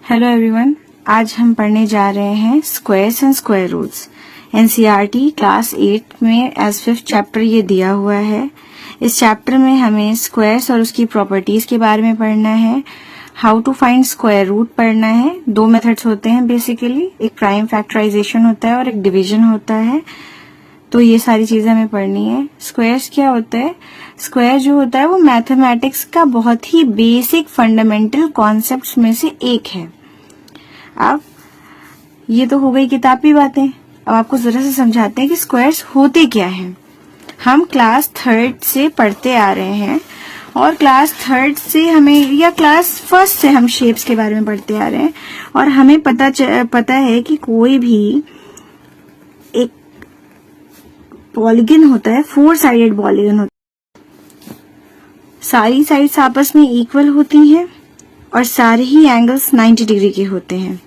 Hello everyone, आज हम पढ़ने जा रहे हैं squares and square roots. NCERT class 8 में एज 5th चैप्टर ये दिया हुआ है। इस चैप्टर में हमें स्क्वायर्स और उसकी प्रॉपर्टीज के बारे में पढ़ना है, how to find square root पढ़ना है। दो मेथड्स होते हैं बेसिकली, एक प्राइम फैक्टराइजेशन होता है और एक डिवीजन होता है। तो ये सारी चीजें हमें पढ़नी है। स्क्वायर्स क्या होता है? स्क्वायर जो होता है वो मैथमेटिक्स का बहुत ही बेसिक फंडामेंटल कॉन्सेप्ट्स में से एक है। अब ये तो हो गई किताबी बातें। अब आपको जरा से समझाते हैं कि स्क्वायर्स होते क्या हैं। हम क्लास 3rd से पढ़ते आ रहे हैं और क्लास 3rd से हमें या क्लास 1st से हम शेप्स के बारे में पढ़ते आ रहे हैं और हमें पता है कि कोई भी एक पॉलीगन होता है, 4 साइडेड पॉलीगन होता है। सारी साइड्स आपस में इक्वल होती हैं और सारे ही एंगल्स 90 डिग्री के होते हैं।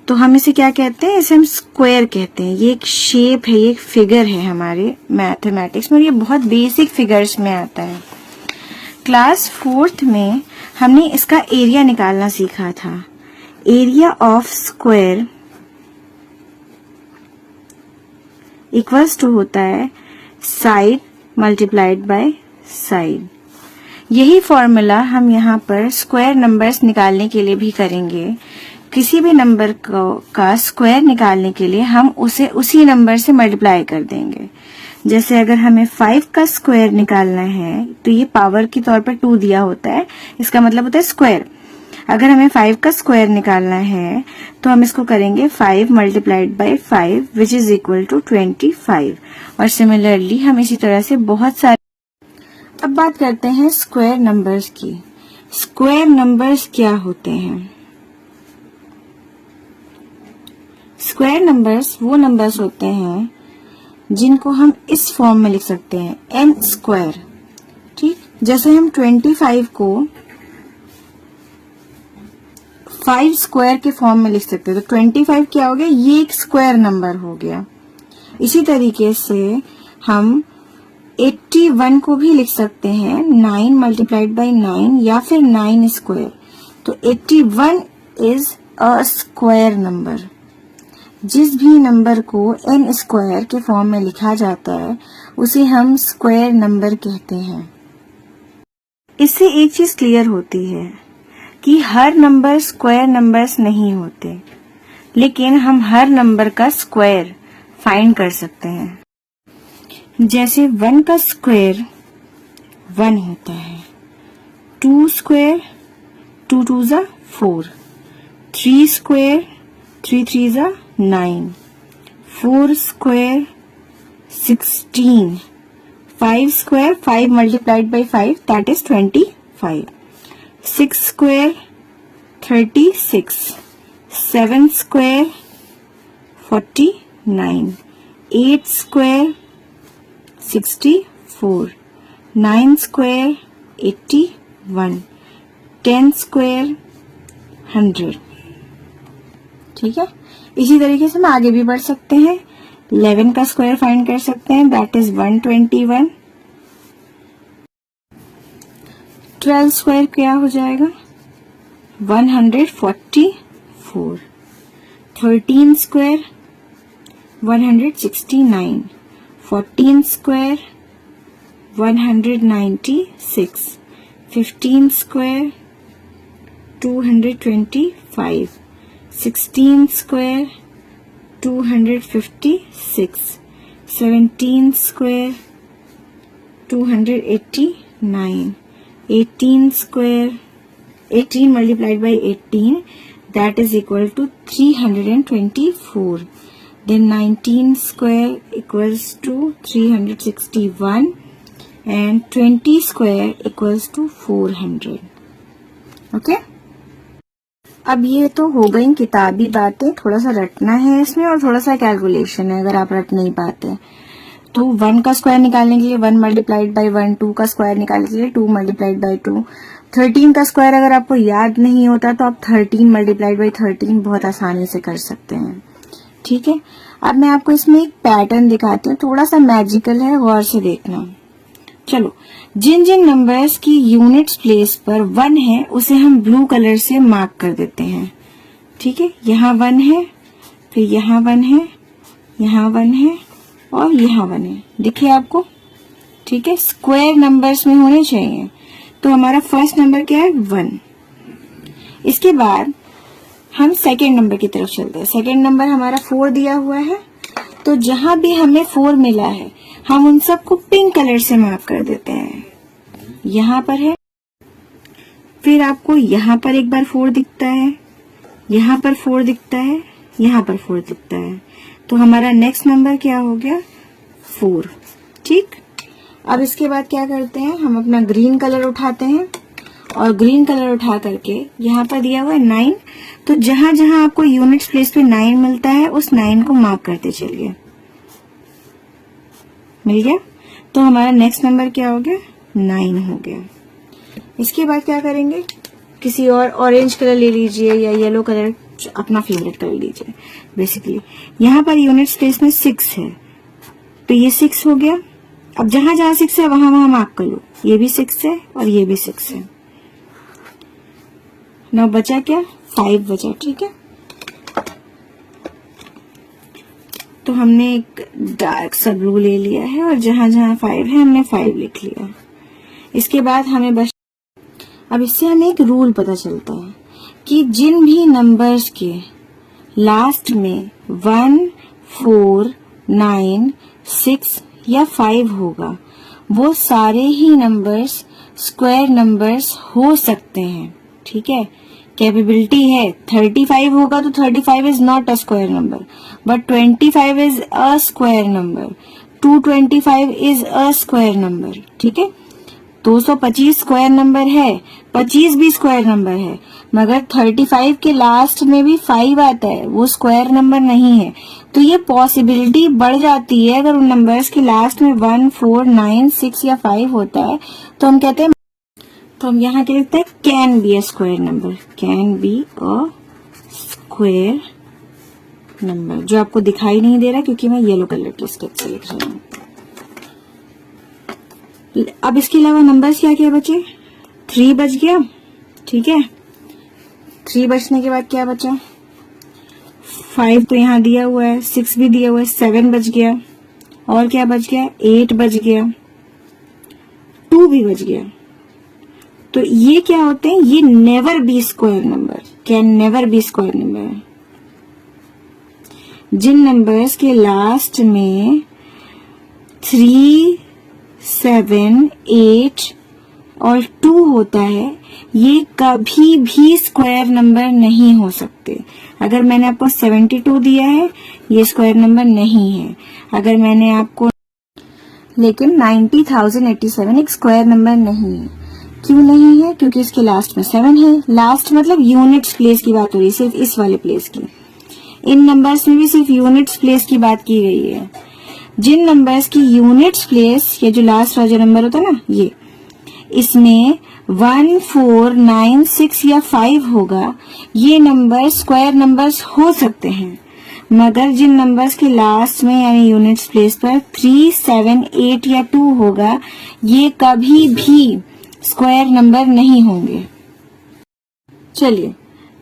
तो हम इसे क्या कहते हैं? इसे हम स्क्वायर कहते हैं। ये एक शेप है, ये एक फिगर है हमारे मैथमेटिक्स में और ये बहुत बेसिक फिगर्स में आता है। क्लास 4th में हमने इसका एरिया निकालना सीखा था। Area of square equals to होता है साइड मल्टीप्लाइड बाय साइड। यही फॉर्मूला हम यहाँ पर स्क्वायर नंबर्स निकालने के लिए भी करेंगे। किसी भी नंबर का स्क्वायर निकालने के लिए हम उसे उसी नंबर से मल्टीप्लाई कर देंगे। जैसे अगर हमें 5 का स्क्वायर निकालना है तो ये पावर के तौर पर 2 दिया होता है, इसका मतलब होता है स्क्वायर। अगर हमें 5 का स्क्वायर निकालना है तो हम इसको करेंगे 5 multiplied by 5 which is equal to 25। और सिमिलरली हम इसी तरह से बहुत सारे। अब बात करते हैं स्क्वायर नंबर्स की। स्क्वायर नंबर्स क्या होते हैं? स्क्वायर नंबर्स वो नंबर्स होते हैं जिनको हम इस फॉर्म में लिख सकते हैं, n स्क्वायर। ठीक, जैसे हम 25 को 5 स्क्वायर के फॉर्म में लिख सकते हैं तो 25 क्या हो गया? ये एक स्क्वायर नंबर हो गया। इसी तरीके से हम 81 को भी लिख सकते हैं 9 मल्टीप्लाइड बाय 9 या फिर 9 स्क्वायर। तो 81 इज अ स्क्वायर नंबर। जिस भी नंबर को n स्क्वायर के फॉर्म में लिखा जाता है उसे हम स्क्वायर नंबर कहते हैं। इससे एक चीज क्लियर होती है कि हर नंबर स्क्वायर नंबर्स नहीं होते, लेकिन हम हर नंबर का स्क्वायर फाइंड कर सकते हैं। जैसे 1 का स्क्वायर 1 होता है, 2 स्क्वायर 2 2 जा 4, 3 स्क्वायर 3 3 जा 9, 4 square 16, 5 square 5 multiplied by 5 that is 25, 6 square 36, 7 square 49, 8 square 64, 9 square 81, 10 square 100। ठीक है, इसी तरीके से हम आगे भी बढ़ सकते हैं। 11 का स्क्वायर फाइंड कर सकते हैं, दैट इज 121। 12 स्क्वायर क्या हो जाएगा? 144। 13 square 169, 14 square 196, 15 square 225, 16 square 256, 17 square 289, 18 square 18 multiplied by 18 that is equal to 324. Then 19 square equals to 361 and 20 square equals to 400. Okay? अब ये तो हो गई किताबी बातें, थोड़ा सा रटना है इसमें और थोड़ा सा कैलकुलेशन है अगर आप रट नहीं पाते तो। 1 का स्क्वायर निकालने के लिए 1 मल्टीप्लाइड बाय 1, 2 का स्क्वायर निकालने के लिए 2 मल्टीप्लाइड बाय 2, 13 का स्क्वायर अगर आपको याद नहीं होता तो आप 13 मल्टीप्लाइड बाय 13 बहुत आसानी से कर सकते हैं। ठीक है, अब मैं आपको इसमें एक पैटर्न दिखाती हूँ, थोड़ा सा मैजिकल है, गौर से देखना। चलो, जिन जिन नंबर्स की यूनिट्स प्लेस पर 1 है उसे हम ब्लू कलर से मार्क कर देते हैं। ठीक है, यहाँ 1 है, फिर यहाँ 1 है, यहाँ 1 है और यहाँ 1 है, दिखे आपको? ठीक है, स्क्वायर नंबर्स में होने चाहिए। तो हमारा फर्स्ट नंबर क्या है? 1। इसके बाद हम सेकेंड नंबर की तरफ चलते हैं। सेकेंड नंबर हमारा 4 दिया हुआ है, तो जहां भी हमें 4 मिला है हम उन सबको पिंक कलर से मार्क कर देते हैं। यहाँ पर है, फिर आपको यहाँ पर एक बार 4 दिखता है, यहाँ पर 4 दिखता है, यहाँ पर 4 दिखता है, तो हमारा नेक्स्ट नंबर क्या हो गया? 4। ठीक, अब इसके बाद क्या करते हैं, हम अपना ग्रीन कलर उठाते हैं और ग्रीन कलर उठा करके यहाँ पर दिया हुआ है 9, तो जहां जहां आपको यूनिट्स प्लेस पे 9 मिलता है उस 9 को मार्क करते चलिए। मिल गया, तो हमारा नेक्स्ट नंबर क्या हो गया? 9 हो गया। इसके बाद क्या करेंगे, किसी और ऑरेंज कलर ले लीजिए या येलो कलर, अपना फेवरेट कलर लीजिए। बेसिकली यहाँ पर यूनिट्स प्लेस में 6 है, तो ये 6 हो गया। अब जहां जहां 6 है वहां वहां मार्क कर लो, ये भी 6 है और ये भी 6 है। ना बचा क्या? 5 बचा। ठीक है, तो हमने एक डार्क सा ब्लू ले लिया है और जहां जहां 5 है हमने 5 लिख लिया। इसके बाद हमें बस, अब इससे हमें एक रूल पता चलता है कि जिन भी नंबर्स के लास्ट में 1, 4, 9, 6 या 5 होगा वो सारे ही नंबर्स स्क्वायर नंबर्स हो सकते हैं। ठीक है, कैपेबिलिटी है। 35 होगा तो 35 is not a square number, but 25 is a square number, 225 is a square number. ठीक है, 225 स्क्वायर नंबर है, 25 भी स्क्वायर नंबर है, मगर 35 के लास्ट में भी 5 आता है, वो स्क्वायर नंबर नहीं है। तो ये पॉसिबिलिटी बढ़ जाती है अगर उन नंबर्स के लास्ट में 1, 4, 9, 6 या 5 होता है, तो हम कहते हैं, तो हम यहाँ क्या लिखते हैं? Can be a square number, can be a square number, जो आपको दिखाई नहीं दे रहा क्योंकि मैं येलो कलर के स्केच से लिख रही हूँ। अब इसके अलावा नंबर्स क्या क्या बचे? 3 बच गया। ठीक है, 3 बचने के बाद क्या बचा? 5 तो यहाँ दिया हुआ है, 6 भी दिया हुआ है, 7 बच गया, और क्या बच गया? 8 बच गया, 2 भी बच गया। तो ये क्या होते हैं? ये never be square number, can never be square number. जिन नंबर्स के लास्ट में 3, 7, 8 और 2 होता है ये कभी भी स्क्वायर नंबर नहीं हो सकते। अगर मैंने आपको 72 दिया है ये स्क्वायर नंबर नहीं है। अगर मैंने आपको, लेकिन 90,087 एक स्क्वायर नंबर नहीं है। क्यों नहीं है? क्योंकि इसके लास्ट में 7 है। लास्ट मतलब यूनिट्स प्लेस की बात हो रही है, सिर्फ इस वाले प्लेस की। इन नंबर्स में भी सिर्फ यूनिट्स प्लेस की बात की गई है। जिन नंबर्स की यूनिट्स प्लेस, ये जो लास्ट वाला जो नंबर होता है ना, ये इसमें 1, 4, 9, 6 या 5 होगा, ये नंबर स्क्वायर नंबर्स हो सकते हैं। मगर जिन नंबर्स के लास्ट में यानी यूनिट्स प्लेस पर 3, 7, 8 या 2 होगा, ये कभी भी स्क्वायर नंबर नहीं होंगे। चलिए,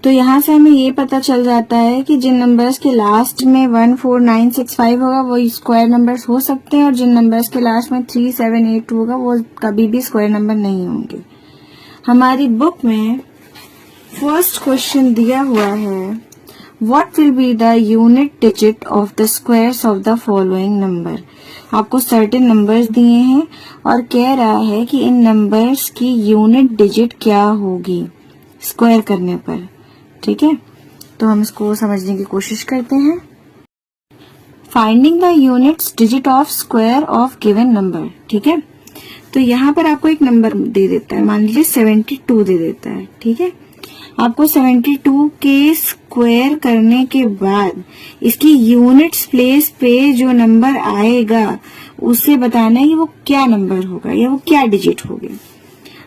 तो यहाँ से हमें ये पता चल जाता है कि जिन नंबर्स के लास्ट में 1, 4, 9, 6, 5 होगा वो स्क्वायर नंबर्स हो सकते हैं, और जिन नंबर्स के लास्ट में 3, 7, 8, 2 होगा वो कभी भी स्क्वायर नंबर नहीं होंगे। हमारी बुक में फर्स्ट क्वेश्चन दिया हुआ है, what will be the unit digit of the squares of the following number. आपको सर्टेन नंबर्स दिए हैं और कह रहा है कि इन नंबर्स की यूनिट डिजिट क्या होगी स्क्वायर करने पर। ठीक है, तो हम इसको समझने की कोशिश करते हैं। Finding the units digit of square of given number. ठीक है, तो यहाँ पर आपको एक नंबर दे देता है, मान लीजिए 72 दे देता है। ठीक है, आपको 72 के स्क्वायर करने के बाद इसकी यूनिट्स प्लेस पे जो नंबर आएगा उसे बताना है कि वो क्या नंबर होगा या वो क्या डिजिट होगी।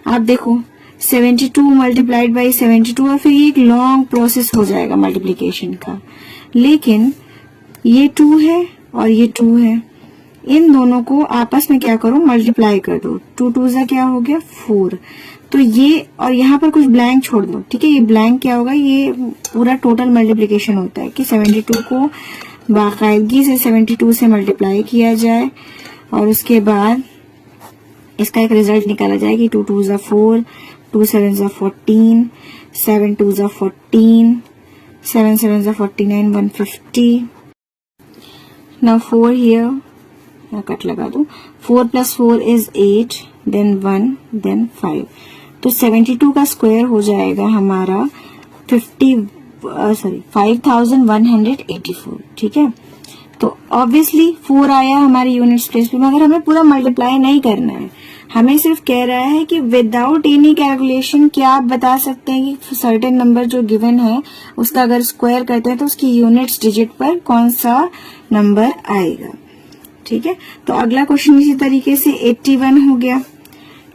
आप देखो 72 मल्टीप्लाइड बाई 72 और फिर ये एक लॉन्ग प्रोसेस हो जाएगा मल्टीप्लीकेशन का। लेकिन ये 2 है और ये 2 है, इन दोनों को आपस में क्या करो? मल्टीप्लाई कर दो। 2 2 क्या हो गया? 4। तो ये और यहाँ पर कुछ ब्लैंक छोड़ दो, ठीक है। ये ब्लैंक क्या होगा, ये पूरा टोटल मल्टीप्लिकेशन होता है कि 72 को बाकायदगी से 72 से मल्टीप्लाई किया जाए और उसके बाद इसका एक रिजल्ट निकाला जाए कि 2 2 ज़ा 4, 2 7 ज़ा 14, 7 2 ज़ा 14, 7 7 ज़ा 49, 150. Now 4 here, कट लगा दो. 4 plus 4 is 8, then 1, then 5. तो 72 का स्क्वायर हो जाएगा हमारा 5184, ठीक है। तो ऑब्वियसली 4 आया हमारे यूनिट्स प्लेस पे, मगर हमें पूरा मल्टीप्लाई नहीं करना है, हमें सिर्फ कह रहा है कि विदाउट एनी कैलकुलेशन क्या आप बता सकते हैं कि सर्टेन नंबर जो गिवन है उसका अगर स्क्वायर करते हैं तो उसकी यूनिट्स डिजिट पर कौन सा नंबर आएगा, ठीक है। तो अगला क्वेश्चन इसी तरीके से 81 हो गया।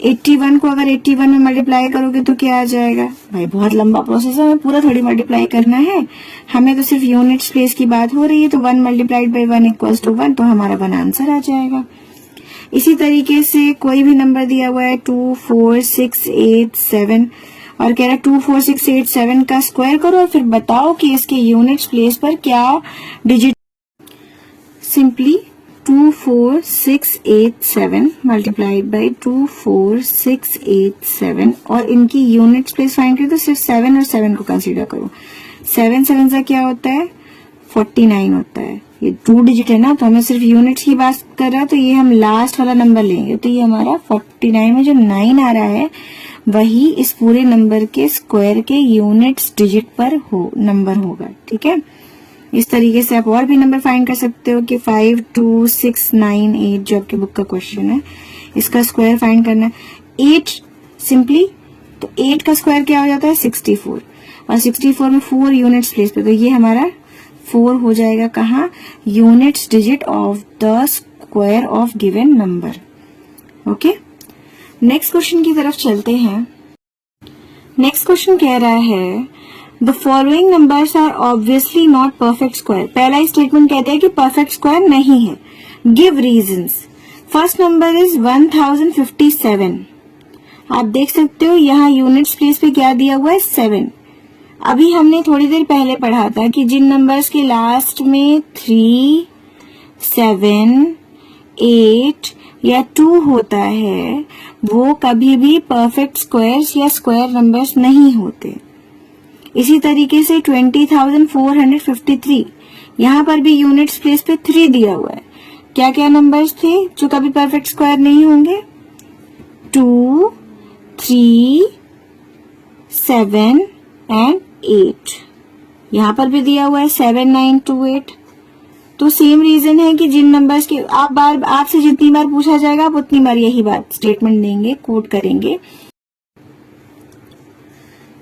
81 को अगर 81 में मल्टीप्लाई करोगे तो क्या आ जाएगा, भाई बहुत लंबा प्रोसेस है, हमें पूरा थोड़ी मल्टीप्लाई करना है, हमें तो सिर्फ यूनिट्स प्लेस की बात हो रही है। तो 1 मल्टीप्लाइड बाई 1 इक्वल्स टू 1, तो हमारा 1 आंसर आ जाएगा। इसी तरीके से कोई भी नंबर दिया हुआ है 2 4 6 8 7 और कह रहा है 2 4 6 8 7 का स्क्वायर करो और फिर बताओ कि इसके यूनिट्स प्लेस पर क्या डिजिट। सिंपली 2 4 6 8 7 मल्टीप्लाइड बाई 2 4 6 8 7 और इनकी यूनिट्स प्लेस फाइंड करें तो सिर्फ 7 और 7 को कंसीडर करो। 7 7 का क्या होता है 49 होता है, ये 2 डिजिट है ना, तो हमें सिर्फ यूनिट्स की बात कर रहा है, तो ये हम लास्ट वाला नंबर लेंगे। तो ये हमारा 49 में जो 9 आ रहा है वही इस पूरे नंबर के स्क्वायर के यूनिट्स डिजिट पर नंबर होगा, ठीक है। इस तरीके से आप और भी नंबर फाइंड कर सकते हो कि 5 2 6 9 8 जो आपके बुक का क्वेश्चन है, इसका स्क्वायर फाइंड करना है। 8 सिंपली, तो 8 का स्क्वायर क्या हो जाता है 64 और 64 में 4 यूनिट्स प्लेस पे, तो ये हमारा 4 हो जाएगा कहाँ, units digit of the square of given number. Okay, next question की तरफ चलते हैं। नेक्स्ट क्वेश्चन कह रहा है the following numbers are obviously not perfect square. पहला ही स्टेटमेंट कहते हैं कि परफेक्ट स्क्वायर नहीं है, give reasons. First number is 1057। आप देख सकते हो यहाँ यूनिट्स प्लेस पे क्या दिया हुआ है 7। अभी हमने थोड़ी देर पहले पढ़ा था कि जिन नंबर्स के लास्ट में 3 7 8 या 2 होता है वो कभी भी परफेक्ट स्क्वायर्स या स्क्वायर नंबर्स नहीं होते। इसी तरीके से 20,453 यहाँ पर भी यूनिट्स प्लेस पे 3 दिया हुआ है। क्या क्या नंबर्स थे जो कभी परफेक्ट स्क्वायर नहीं होंगे, 2 3 7 एंड 8। यहाँ पर भी दिया हुआ है 7 9 2 8। तो सेम रीजन है कि जिन नंबर्स के आपसे जितनी बार पूछा जाएगा आप उतनी बार यही बात स्टेटमेंट देंगे, कोट करेंगे।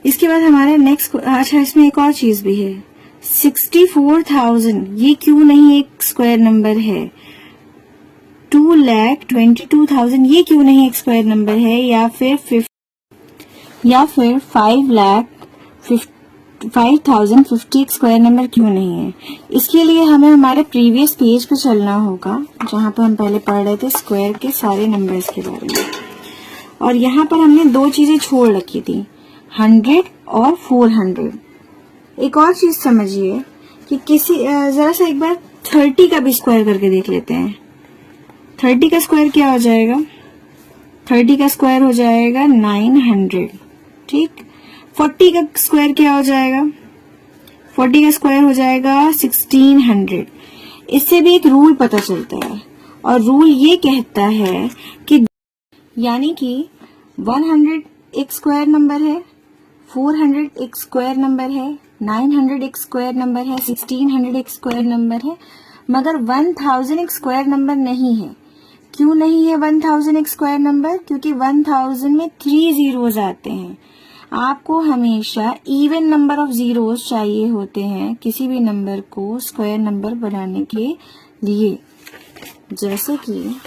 इसके बाद हमारा नेक्स्ट, अच्छा इसमें एक और चीज भी है 64,000, ये क्यों नहीं एक स्क्वायर नंबर है। 2,22,000 ये क्यों नहीं एक स्क्वायर नंबर है, या फिर 5,050 एक स्क्वायर नंबर क्यों नहीं है। इसके लिए हमें हमारे प्रीवियस पेज पे चलना होगा जहां पर हम पहले पढ़ रहे थे स्क्वायर के सारे नंबर्स के बारे में, और यहाँ पर हमने 2 चीजें छोड़ रखी थी, 100 और 400। एक और चीज समझिए कि जरा सा एक बार 30 का भी स्क्वायर करके देख लेते हैं। 30 का स्क्वायर क्या हो जाएगा, 30 का स्क्वायर हो जाएगा 900, ठीक। 40 का स्क्वायर क्या हो जाएगा, 40 का स्क्वायर हो जाएगा 1600। इससे भी एक रूल पता चलता है, और रूल ये कहता है कि यानी कि 100 एक स्क्वायर नंबर है, 400 एक स्क्वायर नंबर है, 900 एक स्क्वायर नंबर है, 1600 एक स्क्वायर नंबर है, मगर 1000 एक स्क्वायर नंबर नहीं है। क्यों नहीं है 1000 एक स्क्वायर नंबर, क्योंकि 1000 में 3 जीरोज आते हैं। आपको हमेशा इवन नंबर ऑफ जीरोज चाहिए होते हैं किसी भी नंबर को स्क्वायर नंबर बनाने के लिए। जैसे कि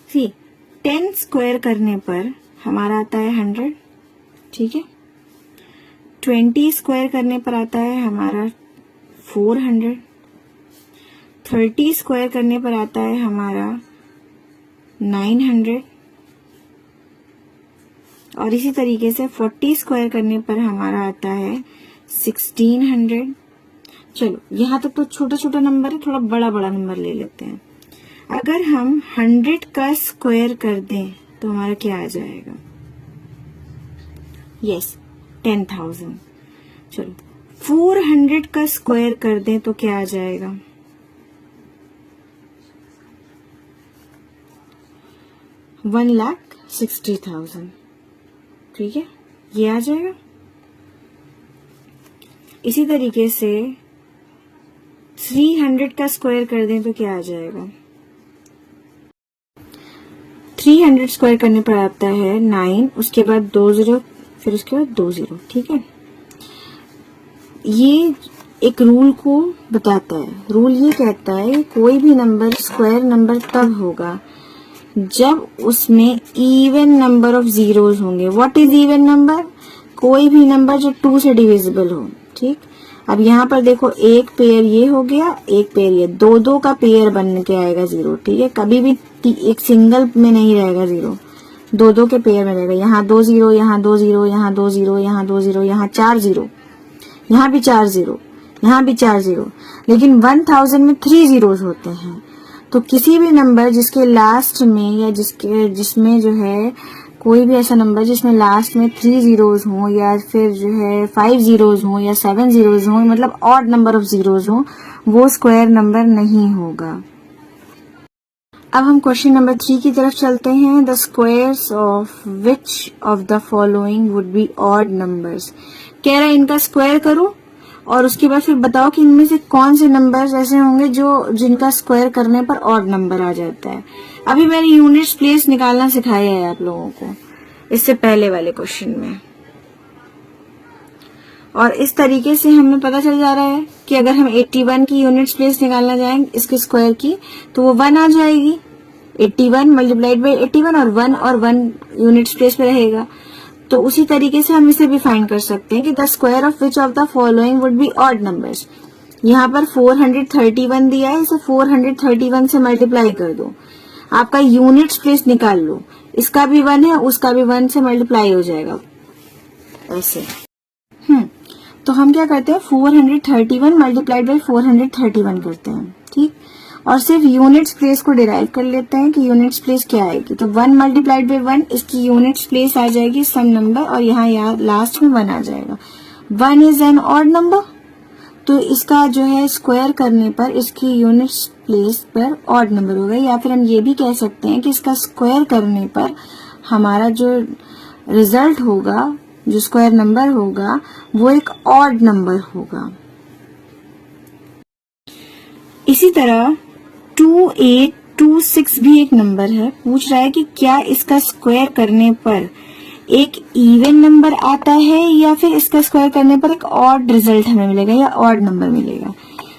सी 10 स्क्वायर करने पर हमारा आता है 100, ठीक है। 20 स्क्वायर करने पर आता है हमारा 400, 30 स्क्वायर करने पर आता है हमारा 900, और इसी तरीके से 40 स्क्वायर करने पर हमारा आता है 1600। चलो यहाँ तक तो छोटा छोटा नंबर है, थोड़ा बड़ा बड़ा नंबर ले लेते हैं। अगर हम 100 का स्क्वायर कर दें तो हमारा क्या आ जाएगा? यस, 10,000। चलो 400 का स्क्वायर कर दें तो क्या आ जाएगा? 1,60,000। ठीक है, ये आ जाएगा। इसी तरीके से 300 का स्क्वायर कर दें तो क्या आ जाएगा? 300 स्क्वायर करने पर आता है 9, उसके बाद 2 0, फिर उसके बाद 2 0। ठीक है, ये एक रूल को बताता है। रूल ये कहता है कोई भी नंबर स्क्वायर नंबर तब होगा जब उसमें इवन नंबर ऑफ जीरोस होंगे। What is even number? कोई भी नंबर जो 2 से डिविजिबल हो। ठीक, अब यहाँ पर देखो, एक पेयर ये हो गया, एक पेयर ये, 2 का पेयर बन के आएगा 0। ठीक है, कभी भी एक सिंगल में नहीं रहेगा 0, 2 के पेयर में रहेगा। यहाँ 2 0, यहाँ 2 0, यहाँ 2 0, यहाँ 2 0, यहाँ 4 0, यहाँ भी 4 0, यहाँ भी 4 0। लेकिन 1000 में 3 जीरोस होते हैं। तो किसी भी नंबर जिसके लास्ट में या जिसमें जो है कोई भी ऐसा नंबर जिसमें लास्ट में 3 जीरोस हो, या फिर जो है 5 जीरोस हो, या 7 जीरोस हो, मतलब ऑड नंबर ऑफ जीरोस हो, वो स्क्वायर नंबर नहीं होगा। अब हम क्वेश्चन नंबर 3 की तरफ चलते हैं। The squares of which of the following would be odd numbers. कह रहा है इनका स्क्वायर करो और उसके बाद फिर बताओ कि इनमें से कौन से नंबर्स ऐसे होंगे जिनका स्क्वायर करने पर ऑड नंबर आ जाता है। अभी मैंने यूनिट्स प्लेस निकालना सिखाया है आप लोगों को इससे पहले वाले क्वेश्चन में, और इस तरीके से हमें पता चल जा रहा है कि अगर हम 81 की यूनिट्स प्लेस निकालना जाएंगे इसके स्क्वायर की, तो वो 1 आ जाएगी। 81 मल्टीप्लाइड बाई 81 और 1 यूनिट्स प्लेस पे रहेगा। तो उसी तरीके से हम इसे भी फाइंड कर सकते हैं कि the square of which of the following would be odd numbers. यहाँ पर 431 दिया है, इसे 431 से मल्टीप्लाई कर दो, आपका यूनिट्स प्लेस निकाल लो। इसका भी 1 है, उसका भी 1 से मल्टीप्लाई हो जाएगा ऐसे। तो हम क्या करते हैं, 431 मल्टीप्लाइड बाई 431 करते हैं। ठीक, और सिर्फ यूनिट्स प्लेस को डिराइव कर लेते हैं कि यूनिट्स प्लेस क्या आएगी। तो 1 मल्टीप्लाइड बाई 1, इसकी यूनिट्स प्लेस आ जाएगी सम नंबर, और यहाँ लास्ट में 1 आ जाएगा। 1 इज एन ऑड नंबर, तो इसका जो है स्क्वायर करने पर इसकी यूनिट्स प्लेस पर ऑड नंबर होगा। या फिर हम ये भी कह सकते हैं कि इसका स्क्वायर करने पर हमारा जो रिजल्ट होगा, जो स्क्वायर नंबर होगा, वो एक ऑड नंबर होगा। इसी तरह 2826 भी एक नंबर है। पूछ रहा है कि क्या इसका स्क्वायर करने पर एक इवन नंबर आता है या फिर इसका स्क्वायर करने पर एक ऑड रिजल्ट हमें मिलेगा या ऑड नंबर मिलेगा।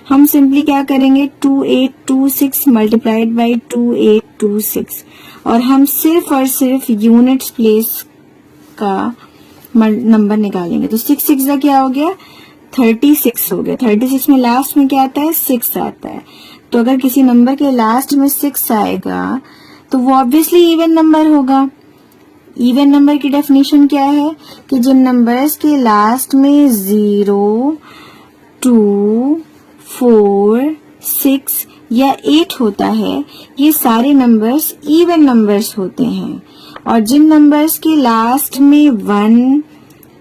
हम सिंपली क्या करेंगे, 2826 मल्टीप्लाइड बाई 2826, और हम सिर्फ और सिर्फ यूनिट्स प्लेस का नंबर निकालेंगे। तो 6 6 क्या हो गया, 36 हो गया। 36 में लास्ट में क्या आता है, 6 आता है। तो अगर किसी नंबर के लास्ट में 6 आएगा तो वो ऑब्वियसली इवन नंबर होगा। इवन नंबर की डेफिनेशन क्या है कि जिन नंबर्स के लास्ट में 0, 2, 4, 6 या 8 होता है, ये सारे नंबर्स इवन नंबर्स होते हैं। और जिन नंबर्स के लास्ट में 1,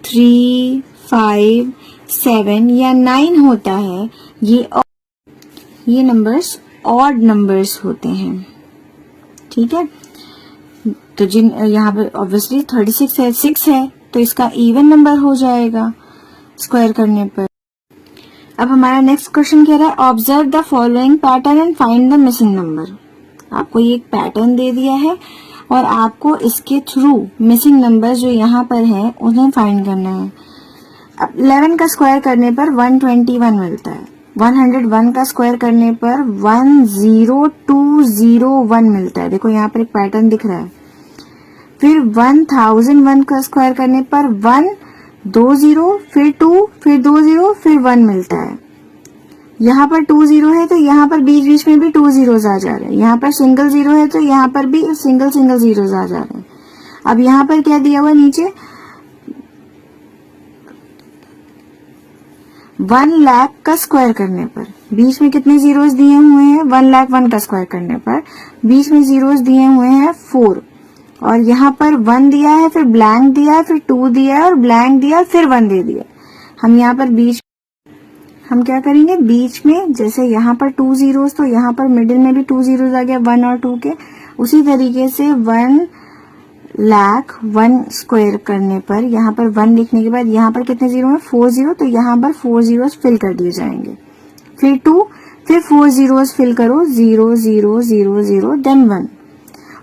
3, 5, 7 या 9 होता है, ये नंबर्स ऑड नंबर्स होते हैं। ठीक है, तो जिन यहाँ पे ऑब्वियसली 36 है, 6 है, तो इसका इवन नंबर हो जाएगा स्क्वायर करने पर। अब हमारा नेक्स्ट क्वेश्चन कह रहा है, observe the following pattern and find the missing number. आपको ये एक पैटर्न दे दिया है और आपको इसके थ्रू मिसिंग नंबर जो यहाँ पर है उन्हें फाइंड करना है। अब 11 का स्क्वायर करने पर 121 मिलता है। 101 का स्क्वायर करने पर 10201 मिलता है। देखो यहाँ पर एक पैटर्न दिख रहा है। फिर 1001 का स्क्वायर करने पर 1 2 0, फिर 2, फिर 2 0, फिर 1 मिलता है। यहाँ पर 2 0 है तो यहाँ पर बीच बीच में भी 2 zeros आ जा रहे हैं, यहाँ पर सिंगल 0 है तो यहाँ पर भी सिंगल zeros आ जा रहे हैं। अब यहाँ पर क्या दिया हुआ है नीचे 1 लाख का स्क्वायर करने पर बीच में कितने जीरोस दिए हुए हैं, 1,01,000 का स्क्वायर करने पर बीच में जीरोस दिए हुए हैं 4 और यहाँ पर 1 दिया है, फिर ब्लैंक दिया है, फिर 2 दिया है और ब्लैंक दिया, फिर 1 दे दिया। हम यहाँ पर बीच हम क्या करेंगे, बीच में जैसे यहाँ पर 2 zeros तो यहाँ पर मिडिल में भी 2 zeros आ गया 1 और 2 के, उसी तरीके से 1,01,000 स्क्वायर करने पर यहाँ पर 1 लिखने के बाद यहाँ पर कितने जीरो है 4 0, तो यहाँ पर 4 zeros फिल कर दिए जाएंगे, फिर 2, फिर 4 zeros फिल करो 0 0 0 0 देन 1।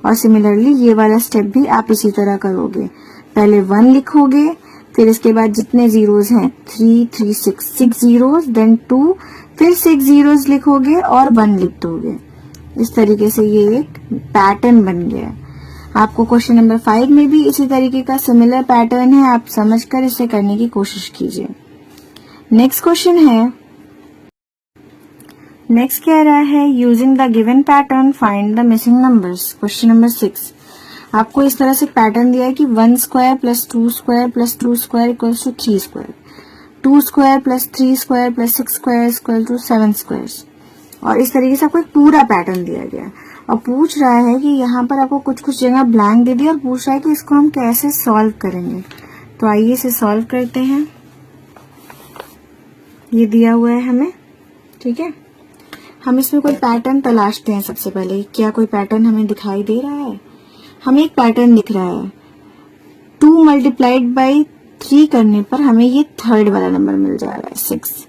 और सिमिलरली ये वाला स्टेप भी आप इसी तरह करोगे, पहले 1 लिखोगे, फिर इसके बाद जितने जीरोस हैं 3 3 6 जीरोस, देन 2, फिर 6 जीरोस लिखोगे और 1 लिख दोगे। इस तरीके से ये एक पैटर्न बन गया। आपको क्वेश्चन नंबर 5 में भी इसी तरीके का सिमिलर पैटर्न है, आप समझकर इसे करने की कोशिश कीजिए। नेक्स्ट क्वेश्चन है, नेक्स्ट कह रहा है using the given pattern find the missing numbers. Question number 6 आपको इस तरह से पैटर्न दिया है कि 1 square plus 2 square plus 2 square equals to 3 square, 2 square plus 3 square plus 6 square equal to 7 squares. और इस तरीके से आपको एक पूरा पैटर्न दिया गया और पूछ रहा है कि यहाँ पर आपको कुछ कुछ जगह ब्लैंक दे दिया और पूछ रहा है कि इसको हम कैसे सॉल्व करेंगे। तो आइए इसे सॉल्व करते हैं। ये दिया हुआ है हमें, ठीक है। हम इसमें कोई पैटर्न तलाशते हैं। सबसे पहले क्या कोई पैटर्न हमें दिखाई दे रहा है? हमें एक पैटर्न दिख रहा है, 2 मल्टीप्लाइड बाई 3 करने पर हमें ये थर्ड वाला नंबर मिल जा रहा है 6।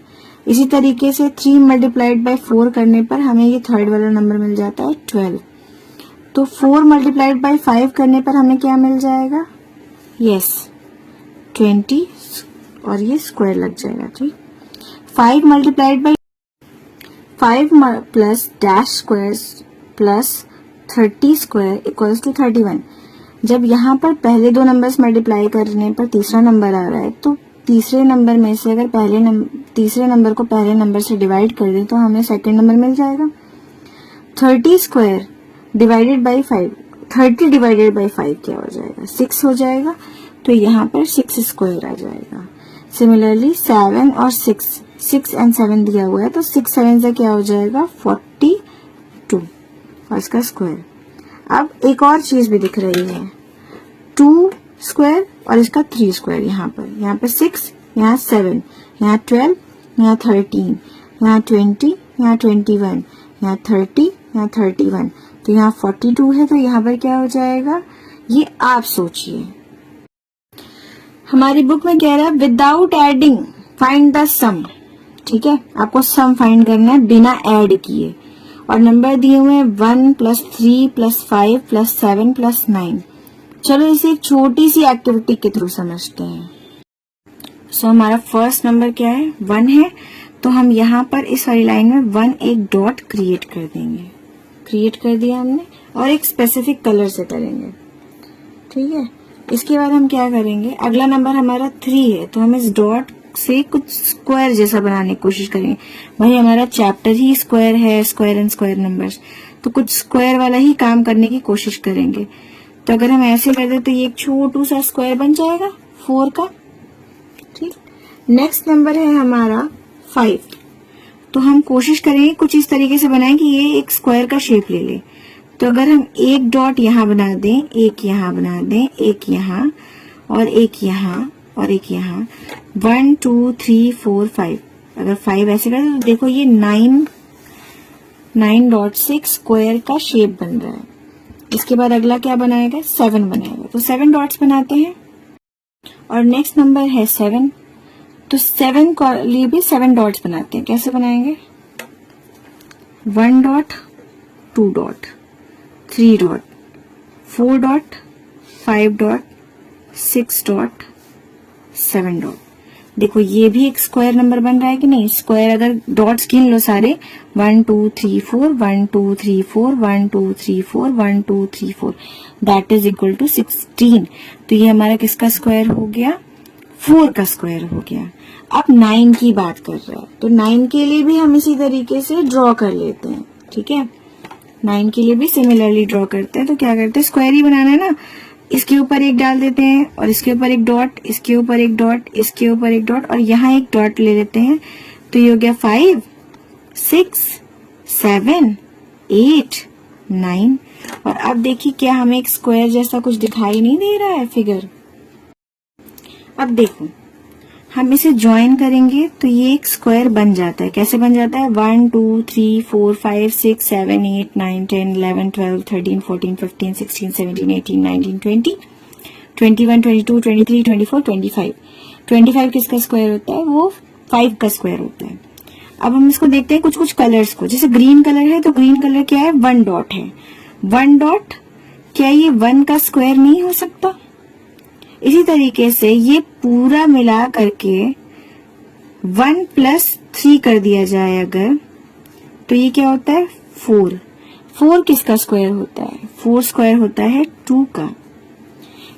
इसी तरीके से 3 मल्टीप्लाइड बाई 4 करने पर हमें ये थर्ड वाला नंबर मिल जाता है 12। तो 4 मल्टीप्लाइड बाई 5 करने पर हमें क्या मिल जाएगा? यस 20 और ये स्क्वायर लग जाएगा, ठीक। 5 multiplied by 5 plus dash square plus 30 square equals to 31। जब यहाँ पर पहले दो नंबर्स मल्टीप्लाई करने पर तीसरा नंबर आ रहा है, तो तीसरे नंबर में से अगर तीसरे नंबर को पहले नंबर से डिवाइड कर दें तो हमें सेकंड नंबर मिल जाएगा। 30 square divided by 5, 30 divided by 5 क्या हो जाएगा? 6 हो जाएगा। तो यहाँ पर 6 स्क्वायर आ जाएगा। सिमिलरली 7 और 6 एंड 7 दिया हुआ है, तो 6 7 से क्या हो जाएगा? 42 और इसका स्क्वायर। अब एक और चीज भी दिख रही है, 2 स्क्वायर और इसका 3 स्क्वायर। यहाँ पर 6, यहाँ 7, यहाँ 12, यहाँ 13, यहाँ 20, यहाँ 21, यहाँ 30, यहाँ 31, तो यहाँ 42 है। तो यहाँ पर क्या हो जाएगा? ये आप सोचिए। हमारी बुक में कह रहा है विदाउट एडिंग फाइंड द सम, ठीक है। आपको सम फाइंड करना है बिना ऐड किए, और नंबर दिए हुए हैं 1 प्लस 3 प्लस 5 प्लस 7 प्लस 9। चलो इसे एक छोटी सी एक्टिविटी के थ्रू समझते हैं। सो हमारा फर्स्ट नंबर क्या है? 1 है। तो हम यहाँ पर इस वाली लाइन में 1 एक डॉट क्रिएट कर देंगे। क्रिएट कर दिया हमने, और एक स्पेसिफिक कलर से करेंगे, ठीक है। इसके बाद हम क्या करेंगे? अगला नंबर हमारा 3 है, तो हम इस डॉट से कुछ स्क्वायर जैसा बनाने की कोशिश करेंगे। भाई हमारा चैप्टर ही स्क्वायर है, स्क्वायर एंड स्क्वायर नंबर्स, तो कुछ स्क्वायर वाला ही काम करने की कोशिश करेंगे। तो अगर हम ऐसे कर दे तो ये एक छोटू सा स्क्वायर बन जाएगा 4 का, ठीक। नेक्स्ट नंबर है हमारा 5, तो हम कोशिश करेंगे कुछ इस तरीके से बनाएं कि ये एक स्क्वायर का शेप ले ले। तो अगर हम एक डॉट यहाँ बना दें, एक यहाँ बना दें, एक यहाँ और एक यहाँ और एक यहाँ, 1 2 3 4 5। अगर 5 ऐसे करें तो देखो ये 9 डॉट से एक स्क्वायर का शेप बन रहा है। इसके बाद अगला क्या बनाएगा? 7 बनाएगा। तो 7 डॉट्स बनाते हैं, और नेक्स्ट नंबर है 7, तो 7 के लिए भी 7 डॉट्स बनाते हैं। कैसे बनाएंगे? 1 dot, 2 dot, 3 dot, 4 dot, 5 dot, 6 dot, 7 dot. देखो ये भी एक स्क्वायर नंबर बन रहा है कि नहीं? स्क्वायर अगर डॉट्स गिन लो सारे, 1 2 3 4, 1 2 3 4, 1 2 3 4, 1 2 3 4, दैट इज इक्वल टू 16। तो ये हमारा किसका स्क्वायर हो गया? 4 का स्क्वायर हो गया। अब 9 की बात कर रहा है, तो 9 के लिए भी हम इसी तरीके से ड्रॉ कर लेते हैं, ठीक है। 9 के लिए भी सिमिलरली ड्रॉ करते हैं। तो क्या करते हैं, स्क्वायर ही बनाना है ना, इसके ऊपर एक डाल देते हैं और इसके ऊपर एक डॉट, इसके ऊपर एक डॉट, इसके ऊपर एक डॉट और यहाँ एक डॉट ले लेते हैं। तो ये हो गया 5, 6, 7, 8, 9। और अब देखिए क्या हमें एक स्क्वायर जैसा कुछ दिखाई नहीं दे रहा है फिगर। अब देखो हम इसे ज्वाइन करेंगे तो ये एक स्क्वायर बन जाता है। कैसे बन जाता है, 1 2 3 4 5 6 7 8 9 10 11 12 13 14 15 16 17 18 19 20 21 22 23 24 25। 25 किसका स्क्वायर होता है, वो 5 का स्क्वायर होता है। अब हम इसको देखते हैं कुछ कुछ कलर्स को। जैसे ग्रीन कलर है तो ग्रीन कलर क्या है, 1 डॉट है। 1 डॉट, क्या ये 1 का स्क्वायर नहीं हो सकता। इसी तरीके से ये पूरा मिला करके 1 + 3 कर दिया जाए अगर, तो ये क्या होता है, 4। 4 किसका स्क्वायर होता है, 4 स्क्वायर होता है 2 का।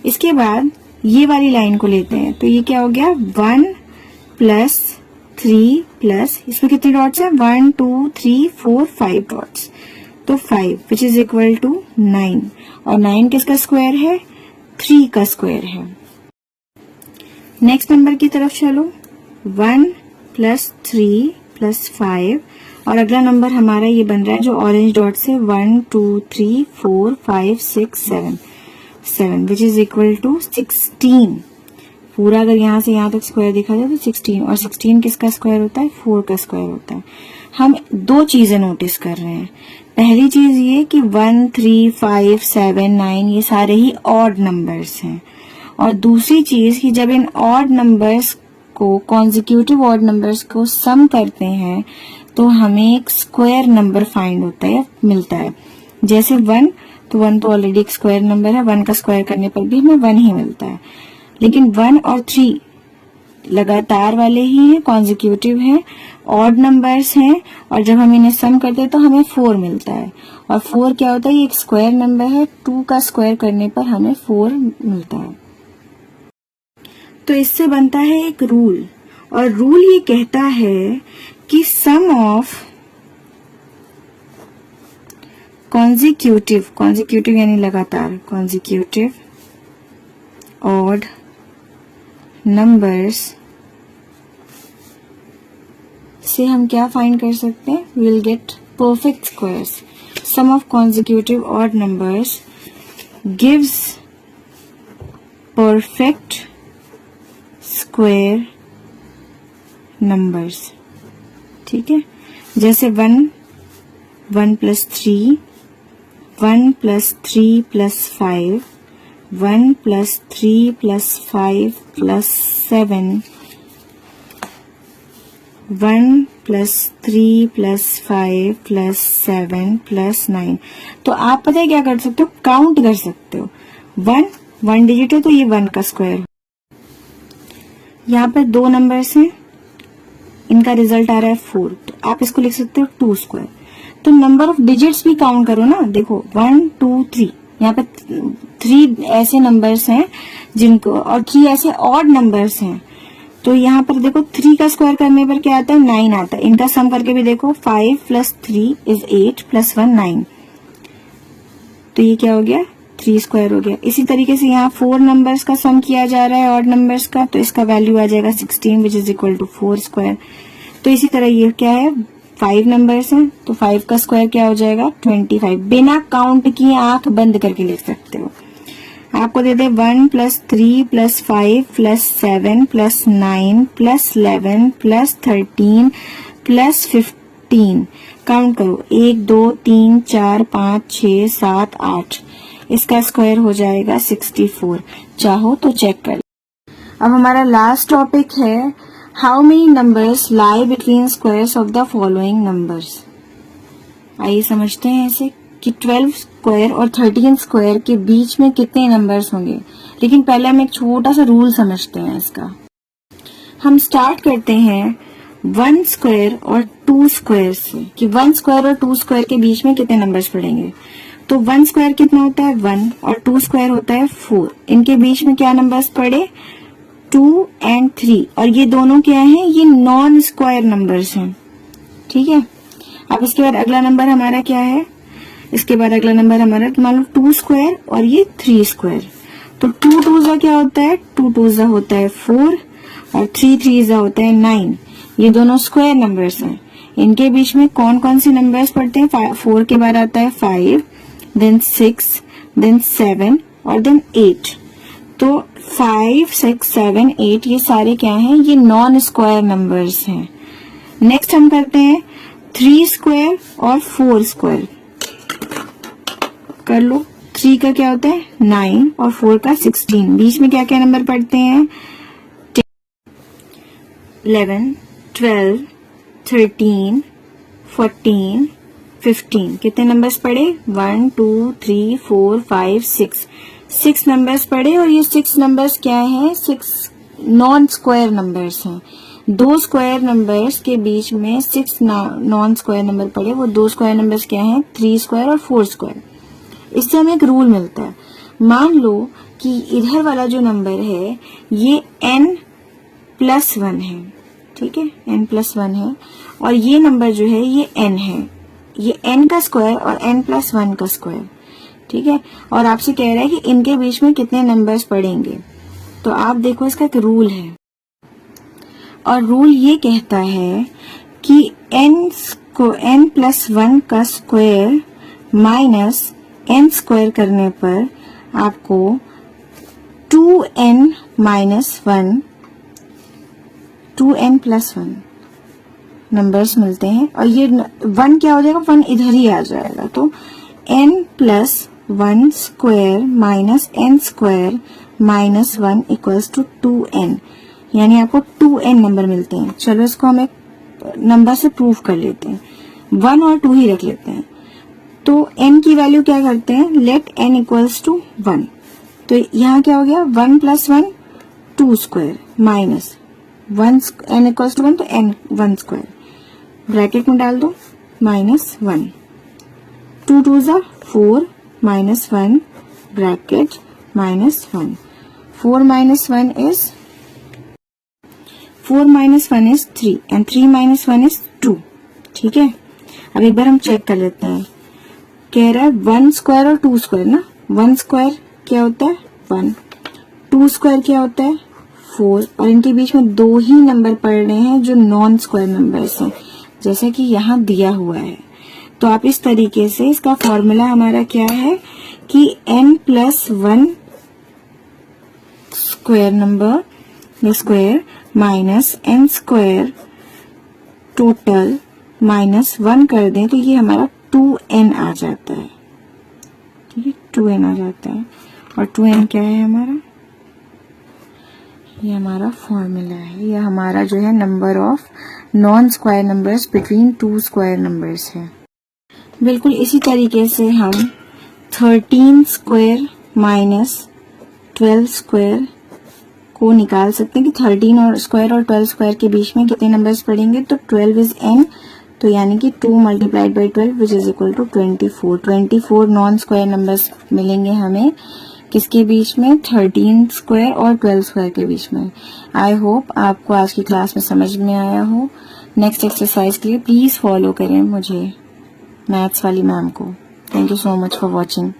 इसके बाद ये वाली लाइन को लेते हैं तो ये क्या हो गया, 1 + 3 प्लस, इसमें कितने डॉट्स हैं, 1 2 3 4 5 डॉट्स, तो 5 विच इज इक्वल टू 9। और 9 किसका स्क्वायर है, 3 का स्क्वायर है। नेक्स्ट नंबर की तरफ चलो, 1 + 3 + 5 और अगला नंबर हमारा ये बन रहा है जो ऑरेंज डॉट से, 1 2 3 4 5 6 7 विच इज इक्वल टू 16। पूरा अगर यहाँ से यहाँ तक स्क्वायर देखा जाए तो 16, और 16 किसका स्क्वायर होता है, 4 का स्क्वायर होता है। हम दो चीजें नोटिस कर रहे हैं। पहली चीज ये कि 1 3 5 7 9 ये सारे ही ऑड नंबर्स हैं, और दूसरी चीज कि जब इन ऑड नंबर्स को, कॉन्जिक्यूटिव ऑड नंबर्स को सम करते हैं तो हमें एक स्क्वायर नंबर फाइंड होता है, मिलता है। जैसे 1, तो 1 तो ऑलरेडी एक स्क्वायर नंबर है, 1 का स्क्वायर करने पर भी हमें 1 ही मिलता है। लेकिन 1 और 3 लगातार वाले ही हैं, कॉन्जिक्यूटिव हैं, ऑड नंबर्स हैं, और जब हम इन्हें सम करते हैं तो हमें 4 मिलता है। और 4 क्या होता है, ये एक स्क्वायर नंबर है, 2 का स्क्वायर करने पर हमें 4 मिलता है। तो इससे बनता है एक रूल, और रूल ये कहता है कि सम ऑफ कॉन्जिक्यूटिव यानी लगातार, कॉन्जिक्यूटिव ऑड नंबर्स से हम क्या फाइंड कर सकते हैं, we will get perfect squares. Sum of consecutive odd numbers gives perfect square numbers, ठीक है। जैसे 1 + 3, 1 + 3 + 5, 1 + 3 + 5 + 7, 1 + 3 + 5 + 7 + 9। तो आप पता है क्या कर सकते हो, काउंट कर सकते हो। 1 डिजिट है तो ये 1 का स्क्वायर। यहाँ पर 2 नंबर्स हैं, इनका रिजल्ट आ रहा है 4, तो आप इसको लिख सकते हो 2 स्क्वायर। तो नंबर ऑफ डिजिट्स भी काउंट करो ना, देखो 1 2 3, यहाँ पे 3 ऐसे नंबर्स हैं जिनको, और 3 ऐसे ऑड नंबर्स हैं। तो यहाँ पर देखो 3 का स्क्वायर करने पर क्या आता है, 9 आता है। इनका सम करके भी देखो, 5 + 3 = 8 + 1 9, तो ये क्या हो गया, 3 स्क्वायर हो गया। इसी तरीके से यहाँ 4 नंबर्स का सम किया जा रहा है ऑड नंबर्स का, तो इसका वैल्यू आ जाएगा 16 which is equal to 4 square. तो इसी तरह ये क्या है, 5 नंबर्स हैं, तो 5 का स्क्वायर क्या हो जाएगा, 25। बिना काउंट किए आंख बंद करके लिख सकते हो। आपको दे दे 1 + 3 + 5 + 7 + 9 + 11 + 13 + 15, काउंट करो, 1 2 3 4 5 6 7 8, इसका स्क्वायर हो जाएगा 64। चाहो तो चेक कर। अब हमारा लास्ट टॉपिक है, how many numbers lie between squares of the following numbers. आइए समझते हैं ऐसे कि 12 स्क्वायर और 13 स्क्वायर के बीच में कितने नंबर्स होंगे। लेकिन पहले हम एक छोटा सा रूल समझते हैं इसका। हम स्टार्ट करते हैं 1 स्क्वायर और 2 स्क्वायर से, कि 1 स्क्वायर और 2 स्क्वायर के बीच में कितने नंबर्स पड़ेंगे। तो 1 स्क्वायर कितना होता है, 1, और 2 स्क्वायर होता है 4। इनके बीच में क्या नंबर्स पड़े, 2 एंड 3, और ये दोनों क्या है, ये नॉन स्क्वायर नंबर्स हैं, ठीक है। अब इसके बाद अगला नंबर हमारा क्या है, इसके बाद अगला नंबर हमारा मान लो 2 स्क्वायर और ये 3 स्क्वायर। तो 2 2 क्या होता है, 2 2 होता है 4 और 3 3 होता है 9। ये दोनों स्क्वायर नंबर्स हैं। इनके बीच में कौन कौन से नंबर्स पढ़ते हैं, 4 के बाद आता है 5, देन 6, देन 7 और देन 8। तो 5 6 7 8 ये सारे क्या हैं, ये नॉन स्क्वायर नंबर्स हैं। नेक्स्ट हम करते हैं 3 स्क्वायर और 4 स्क्वायर। कर लो, 3 का क्या होता है 9 और 4 का 16। बीच में क्या क्या नंबर पढ़ते हैं, 11 12 13 14 15। कितने नंबर्स पढ़े, 1 2 3 4 5 6। 6 नंबर्स पढ़े, और ये 6 नंबर्स क्या हैं, 6 नॉन स्क्वायर नंबर्स हैं। 2 स्क्वायर नंबर्स के बीच में 6 नॉन स्क्वायर नंबर पढ़े। वो 2 स्क्वायर नंबर्स क्या हैं, 3 स्क्वायर और 4 स्क्वायर। इससे हमें एक रूल मिलता है। मान लो कि इधर वाला जो नंबर है ये n+1 है, ठीक है, n+1 है, और ये नंबर जो है ये n है, ये n का स्क्वायर और n+1 का स्क्वायर, ठीक है। और आपसे कह रहा है कि इनके बीच में कितने नंबर्स पड़ेंगे। तो आप देखो, इसका एक रूल है, और रूल ये कहता है कि n+1 का स्क्वायर माइनस n स्क्वायर करने पर आपको 2n + 1 नंबर्स मिलते हैं। और ये 1 क्या हो जाएगा, 1 इधर ही आ जाएगा। तो n+1 square minus n square minus 1 = 2n, यानी आपको 2n नंबर मिलते हैं। चलो इसको हम एक नंबर से प्रूव कर लेते हैं, 1 और 2 ही रख लेते हैं। तो n की वैल्यू क्या करते हैं, लेट n = 1। तो यहाँ क्या हो गया, 1 + 1 2 स्क्वायर माइनस n = 1, तो n 1 स्क्वायर ब्रैकेट में डाल दो, -1। 2 2 4 -1 ब्रैकेट -1। 4 - 1 is 3 and 3 - 1 is 2, ठीक है। अब एक बार हम चेक कर लेते हैं। कह रहा है 1 स्क्वायर और 2 स्क्वायर ना, 1 स्क्वायर क्या होता है 1, 2 स्क्वायर क्या होता है 4, और इनके बीच में 2 ही नंबर पड़ रहे हैं जो नॉन स्क्वायर नंबर्स हैं, जैसा कि यहाँ दिया हुआ है। तो आप इस तरीके से, इसका फॉर्मूला हमारा क्या है कि n+1 square number square minus n square total -1 कर दें तो ये हमारा 2n आ जाता है, ठीक है, 2n आ जाता है। और 2n क्या है हमारा, ये हमारा फॉर्मूला है, ये हमारा जो है number of non square numbers between 2 square numbers है। बिल्कुल इसी तरीके से हम 13 स्क्वायर माइनस 12 स्क्वायर को निकाल सकते हैं कि 13 और स्क्वायर और 12 स्क्वायर के बीच में कितने नंबर्स पड़ेंगे। तो 12 इज n, तो यानी कि 2 × 12 which is equal to 24। 24 non square numbers मिलेंगे हमें किसके बीच में, 13 स्क्वायर और 12 स्क्वायर के बीच में। आई होप आपको आज की क्लास में समझ में आया हो। नेक्स्ट एक्सरसाइज के लिए प्लीज फॉलो करें मुझे, मैथ्स वाली मैम को। Thank you so much for watching.